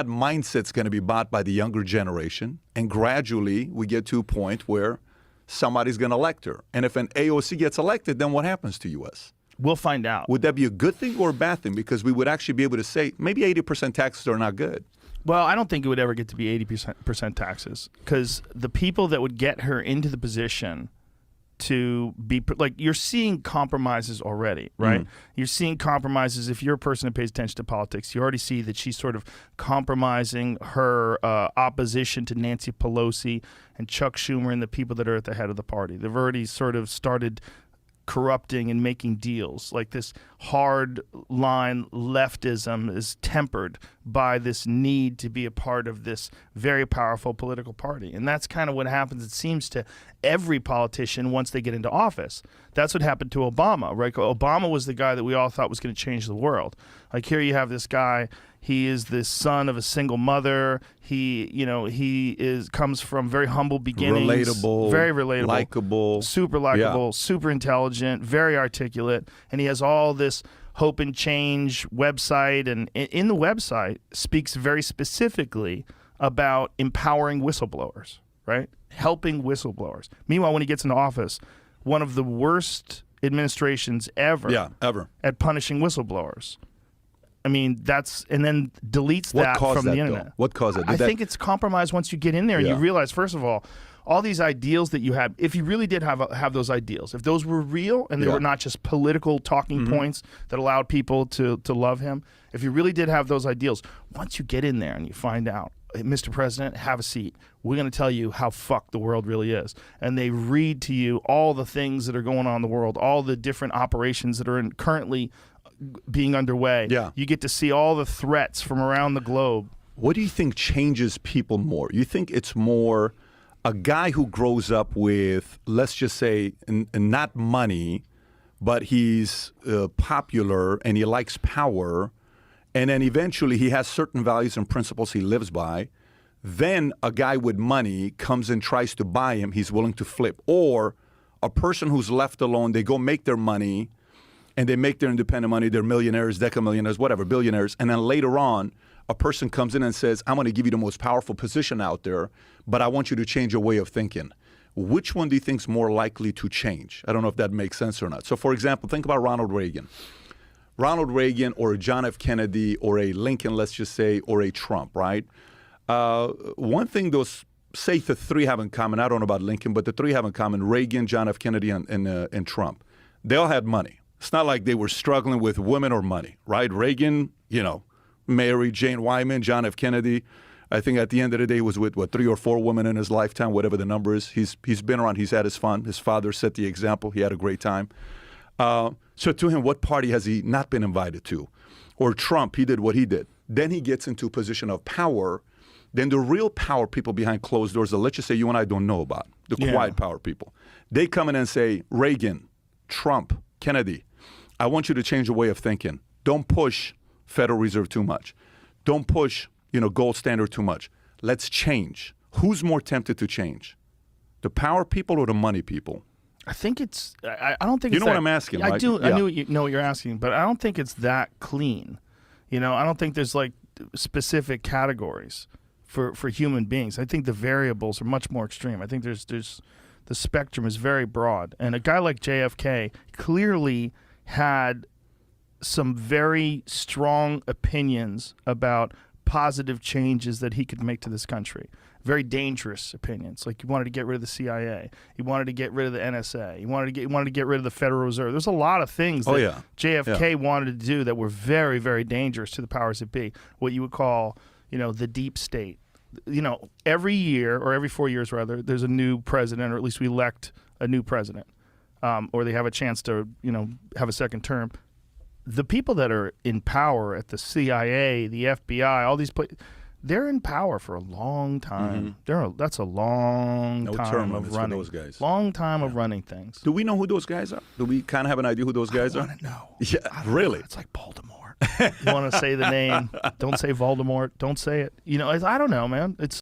That mindset's going to be bought by the younger generation, and gradually we get to a point where somebody's going to elect her. And if an AOC gets elected, then what happens to U.S.? We'll find out. Would that be a good thing or a bad thing? Because we would actually be able to say maybe 80% taxes are not good. Well, I don't think it would ever get to be 80% taxes, because the people that would get her into the position to be, like, you're seeing compromises already, right? You're seeing compromises. If you're a person who pays attention to politics, you already see that she's sort of compromising her opposition to Nancy Pelosi and Chuck Schumer and the people that are at the head of the party. They've already sort of started corrupting and making deals. Like, this hard line leftism is tempered by this need to be a part of this very powerful political party. And that's kind of what happens, it seems, to every politician once they get into office. That's what happened to Obama, right? Obama was the guy that we all thought was going to change the world. Like, here you have this guy, he is the son of a single mother. He comes from very humble beginnings. Relatable. Very relatable. Likeable. Super likable, Yeah. super intelligent, very articulate. And he has all this hope and change website. And in the website speaks very specifically about empowering whistleblowers, right? Helping whistleblowers. Meanwhile, when he gets into office, one of the worst administrations ever at punishing whistleblowers. I mean, and then deletes that from the internet. Though? What caused it? I think it's compromised once you get in there and you realize, first of all these ideals that you have, if you really did have those ideals, if those were real and they were not just political talking points that allowed people to love him, if you really did have those ideals, once you get in there and you find out, hey, Mr. President, have a seat. We're going to tell you how fucked the world really is. And they read to you all the things that are going on in the world, all the different operations that are currently being underway. Yeah. You get to see all the threats from around the globe. What do you think changes people more? You think it's more a guy who grows up with, let's just say, not money, but he's popular and he likes power, and then eventually he has certain values and principles he lives by. Then a guy with money comes and tries to buy him, he's willing to flip. Or a person who's left alone, they go make their money, and they make their independent money, they're millionaires, decamillionaires, whatever, billionaires, and then later on, a person comes in and says, I'm going to give you the most powerful position out there, but I want you to change your way of thinking. Which one do you think is more likely to change? I don't know if that makes sense or not. So, for example, think about Ronald Reagan. Ronald Reagan or a John F. Kennedy or a Lincoln, let's just say, or a Trump, right? One thing those, say the three have in common, I don't know about Lincoln, but the three have in common, Reagan, John F. Kennedy, and Trump. They all had money. It's not like they were struggling with women or money, right? Reagan, married Jane Wyman, John F. Kennedy. I think at the end of the day, he was with, 3 or 4 women in his lifetime, whatever the number is. He's been around. He's had his fun. His father set the example. He had a great time. So to him, what party has he not been invited to? Or Trump, he did what he did. Then he gets into a position of power. Then the real power people behind closed doors that, let's just say, you and I don't know about, the quiet power people, they come in and say, Reagan, Trump, Kennedy, I want you to change your way of thinking. Don't push Federal Reserve too much. Don't push, gold standard too much. Let's change. Who's more tempted to change? The power people or the money people? I think it's, I don't think you it's know that, what I'm asking, I right? do. Yeah. I know what you're asking, but I don't think it's that clean. I don't think there's like specific categories for human beings. I think the variables are much more extreme. I think there's the spectrum is very broad. And a guy like JFK clearly had some very strong opinions about positive changes that he could make to this country. Very dangerous opinions. Like, he wanted to get rid of the CIA. He wanted to get rid of the NSA. He wanted to get rid of the Federal Reserve. There's a lot of things that JFK wanted to do that were very, very dangerous to the powers that be. What you would call, the deep state. Every year, or every 4 years rather, there's a new president, or at least we elect a new president, or they have a chance to, have a second term. The people that are in power at the CIA, the FBI, all these places, they're in power for a long time. That's a long time of running. Those guys. Long time of running things. Do we know who those guys are? Do we kind of have an idea who those guys are? I want to know. Yeah, really? It's like Voldemort. You want to say the name? Don't say Voldemort. Don't say it. I don't know, man. It's